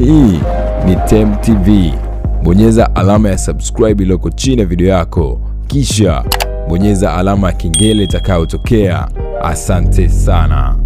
Hii ni Tem TV. Bonyeza alama ya subscribe iliyoko chini ya video yako, kisha bonyeza alama ya kengele itakayotokea. Asante sana.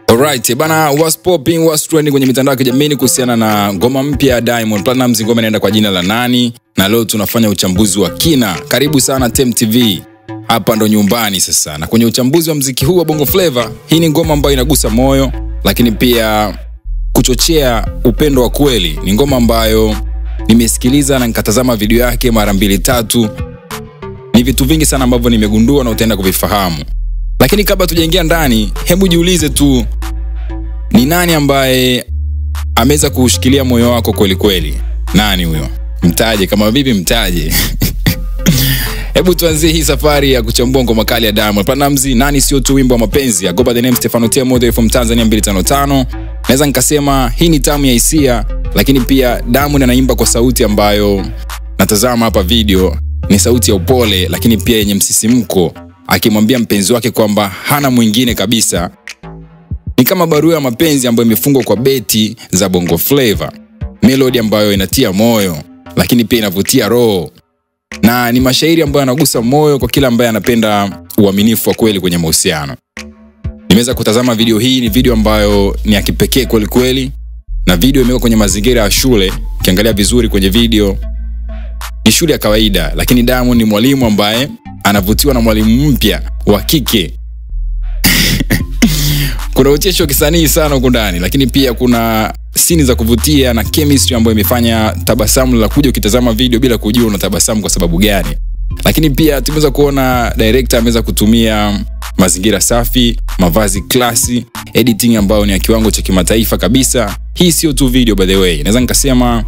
Alright, bana, what's popping, what's trending kwenye mitandao ya kijamii kuhusiana na ngoma mpya ya Diamond Platnumz. Ngoma inaenda kwa jina la Nani, na leo tunafanya uchambuzi wa kina. Karibu sana Tem TV. Hapa ndo nyumbani sasa. Na kwenye uchambuzi wa muziki huu wa Bongo Flava, hii ni ngoma ambayo inagusa moyo, lakini pia kuchochea upendo wa kweli. Ni ngoma ambayo nimesikiliza na nikatazama video yake mara 2-3. Ni vitu vingi sana ambavyo nimegundua na utaenda kuvifahamu. Lakini kabla tujaingia ndani, hebu jiulize tu, ni nani ambaye ameweza kushikilia moyo wako kweli kweli? Nani huyo? Mtaje, kama vipi mtaje. Hebu tuanzie hii safari ya kuchambua ngoma kali ya Diamond Platnumz. Nani sio tu wimbo wa mapenzi. I go by the name Stefano Tia Model from Tanzania 255. Naweza nikasema hii ni tamu ya hisia, lakini pia Diamond anaimba kwa sauti ambayo natazama hapa video ni sauti ya upole, lakini pia yenye msisimko, akimwambia mpenzi wake kwamba hana mwingine kabisa. Ni kama barua ya mapenzi ambayo imefungwa kwa beti za Bongo Flava. Melody ambayo inatia moyo, lakini pia inavutia roho. Na ni mashairi ambayo yanagusa moyo kwa kila ambaye anapenda uaminifu wa kweli kwenye mahusiano. Nimeweza kutazama video hii, ni video ambayo ni ya kipekee kweli kweli. Na video imewekwa kwenye mazingira ya shule. Ukiangalia vizuri kwenye video, ni shule ya kawaida, lakini Diamond ni mwalimu ambaye anavutiwa na mwalimu mpya wa kike. Kuna ucheshi wa kisanii sana huko ndani, lakini pia kuna scene za kuvutia na chemistry ambayo imefanya tabasamu la kuja ukitazama video bila kujua unatabasamu kwa sababu gani. Lakini pia tumeweza kuona director ameweza kutumia mazingira safi, mavazi klasi, editing ambayo ni ya kiwango cha kimataifa kabisa. Hii sio tu video by the way. Naweza nikasema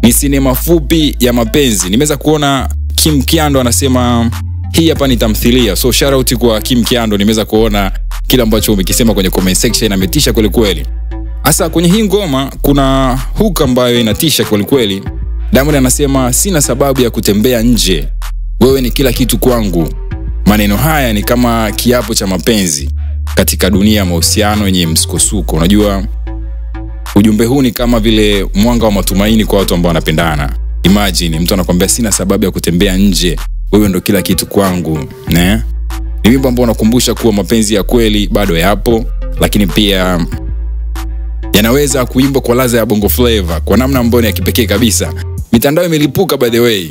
ni sinema fupi ya mapenzi. Nimeweza kuona Kim Kiando anasema hii hapa ni tamthilia. So shout out kwa Kim Kiando. Nimeweza kuona kila ambacho umekisema kwenye comment section, ametisha kweli kweli. Hasa kwenye hii ngoma kuna hook ambayo inatisha kweli kweli. Diamond anasema sina sababu ya kutembea nje, wewe ni kila kitu kwangu. Maneno haya ni kama kiapo cha mapenzi katika dunia ya mahusiano yenye msukosuko. Unajua, ujumbe huu ni kama vile mwanga wa matumaini kwa watu ambao wanapendana. Imagine mtu anakuambia sina sababu ya kutembea nje, wewe ndo kila kitu kwangu. Ni wimbo ambao unakumbusha kuwa mapenzi ya kweli bado yapo, lakini pia yanaweza kuimbwa kwa ladha ya Bongo Flava kwa namna ambayo ni ya kipekee kabisa. Mitandao imelipuka by the way.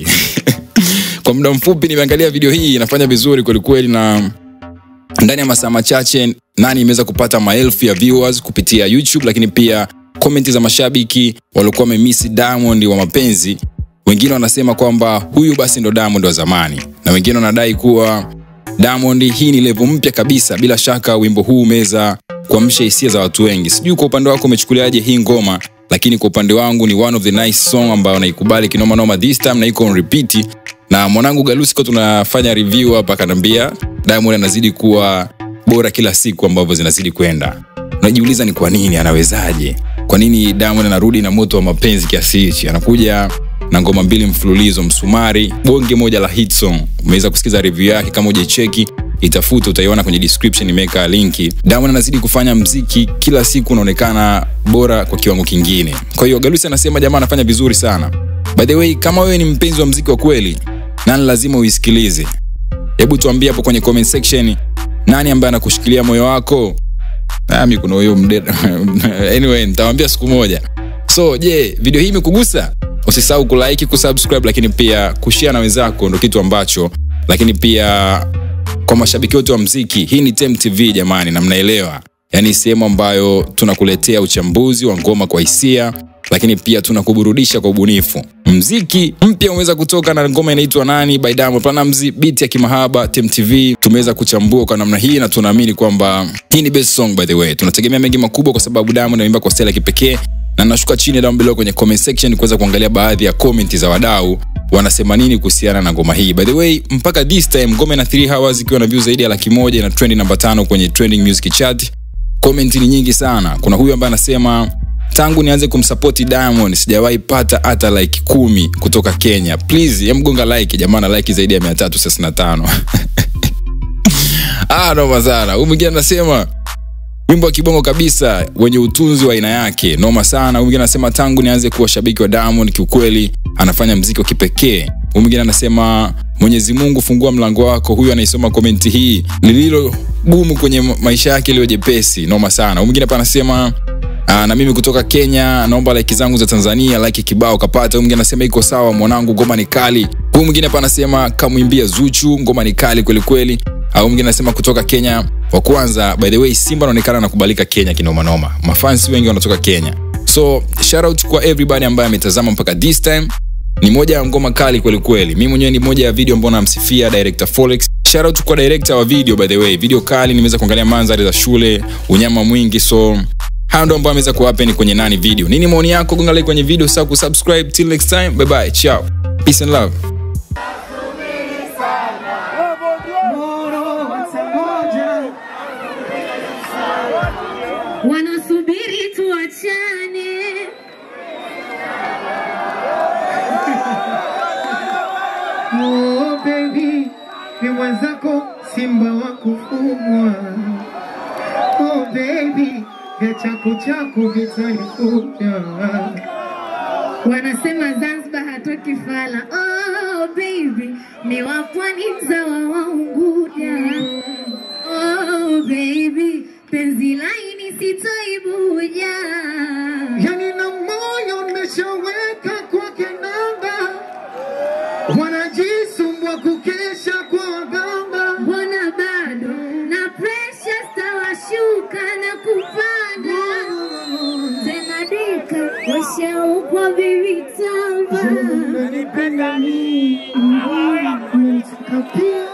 Kwa muda mfupi nimeangalia video hii, inafanya vizuri kweli kweli, na ndani ya masaa machache Nani imeweza kupata maelfu ya viewers kupitia YouTube, lakini pia comment za mashabiki walikuwa wamemiss Diamond wa mapenzi. Wengine wanasema kwamba huyu basi ndo Diamond wa zamani, na wengine wanadai kuwa Diamond hii ni level mpya kabisa. Bila shaka wimbo huu umeweza kuamsha hisia za watu wengi. Sijui kwa upande wako umechukuliaje hii ngoma, lakini kwa upande wangu ni one of the nice song ambayo naikubali kinoma noma this time, na iko on repeat. Na mwanangu Galusi kwa tunafanya review hapa kanambia Diamond anazidi kuwa bora kila siku ambavyo zinazidi kwenda. Unajiuliza ni kwa nini, anawezaje? Kwa nini Diamond anarudi na moto wa mapenzi kiasi hichi? Anakuja na ngoma 2 mfululizo, Msumari, bonge moja la hit song. Umeweza kusikiza review yake, kama hujacheki itafuta utaiona kwenye description, nimeweka linki. Diamond anazidi kufanya muziki kila siku, unaonekana bora kwa kiwango kingine. Kwa hiyo Galusi anasema jamaa anafanya vizuri sana. By the way, kama wewe ni mpenzi wa muziki wa kweli, nani lazima uisikilize? Hebu tuambie hapo kwenye comment section, nani ambaye anakushikilia moyo wako? Mimi kuna huyo anyway, nitawaambia siku moja. So, video hii imekugusa? Usisahau kulike, kusubscribe, lakini pia kushare na wenzako, ndio kitu ambacho. Lakini pia kwa mashabiki wote wa muziki, hii ni Tem TV jamani, na mnaelewa. Yaani sehemu ambayo tunakuletea uchambuzi wa ngoma kwa hisia, lakini pia tunakuburudisha kwa ubunifu. Muziki mpya umeweza kutoka na ngoma inaitwa Nani by Diamond Platnumz, beat ya kimahaba. Tem TV tumeweza kuchambua kwa namna hii, na tunaamini kwamba hii ni best song by the way. Tunategemea mengi makubwa kwa sababu Diamond anaimba kwa style ya kipekee. Na nashuka chini down below kwenye comment section kuweza kuangalia baadhi ya comment za wadau wanasema nini kuhusiana na ngoma hii. By the way, mpaka this time ngoma ina 3 hours ikiwa na views zaidi ya 100,000 na trending number 5 kwenye trending music chart. Comment ni nyingi sana. Kuna huyu ambaye anasema tangu nianze kumsupport Diamond sijawahi pata hata like 10 kutoka Kenya. Please, mgonga like jamaa, na like zaidi ya 365. Noma sana. Huyu mwingine anasema wimbo wa kibongo kabisa wenye utunzi wa aina yake. Noma sana. Huyu mwingine anasema tangu nianze kuwa shabiki wa Diamond kiukweli anafanya muziki wa kipekee. Huyu mwingine anasema Mwenyezi Mungu fungua mlango wako. Huyu anaisoma komenti hii. Lililo gumu kwenye maisha yake leo jepesi. Noma sana. Huyu mwingine hapa anasema na mimi kutoka Kenya naomba like zangu za Tanzania like kibao kapata. Huyu mwingine anasema iko sawa mwanangu ngoma ni kali. Huyu mwingine hapa anasema kamwimbia Zuchu ngoma ni kali kweli kweli. Huyu mwingine anasema kutoka Kenya wa kwanza by the way Simba anaonekana anakubalika Kenya kinoma noma. Mafans wengi wanatoka Kenya. So shout out kwa everybody ambaye ametazama mpaka this time. Ni moja ya ngoma kali kweli kweli. Mimi mwenyewe ni moja ya video ambayo namsifia director Folex. Shout out kwa director wa video by the way. Video kali nimeweza kuangalia mandhari za shule, unyama mwingi so hao ndio ambao ameweza kuhappen kwenye nani video. Nini maoni yako? Gonga like kwenye video, sasa kusubscribe. Till next time. Bye bye. Ciao. Peace and love. Wanasubiri tuachane. Oh baby, ni mwenzako simba wa kufugwa. Oh baby, ya chako vitanifuta. Wanasema Zanzibar hatoki fala. Oh baby, ni wa pwani mzawa wa Unguja. Oh baby, penzi laini sitoibuja. Yani na moyo nimeshaweka kwa kinanga. Wanajisumbua kukesha kwa waganga. Mbona bado na pressure stawashuka na kupanda. Tena dika washaukwa bibi tamba. Unanipenda mimi, unanitaka pia.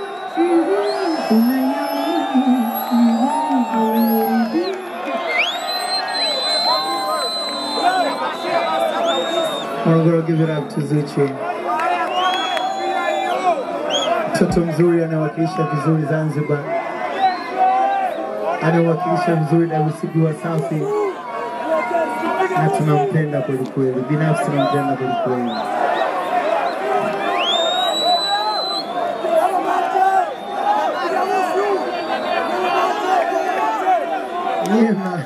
I'm gonna give it up to Zuchu. Mtoto mzuri anawakilisha vizuri Zanzibar. Anawakilisha vizuri na usiku wa safi. Na tunampenda kweli kweli. Binafsi nampenda kweli kweli. Yeah, man.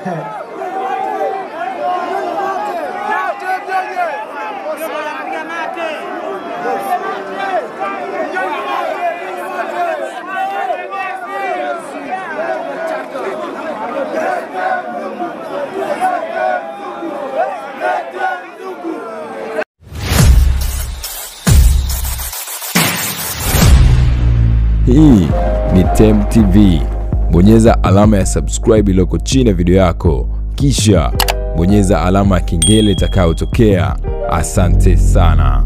Hii ni Temu TV. Bonyeza alama ya subscribe iliyoko chini ya video yako, kisha bonyeza alama ya kengele itakayotokea. Asante sana.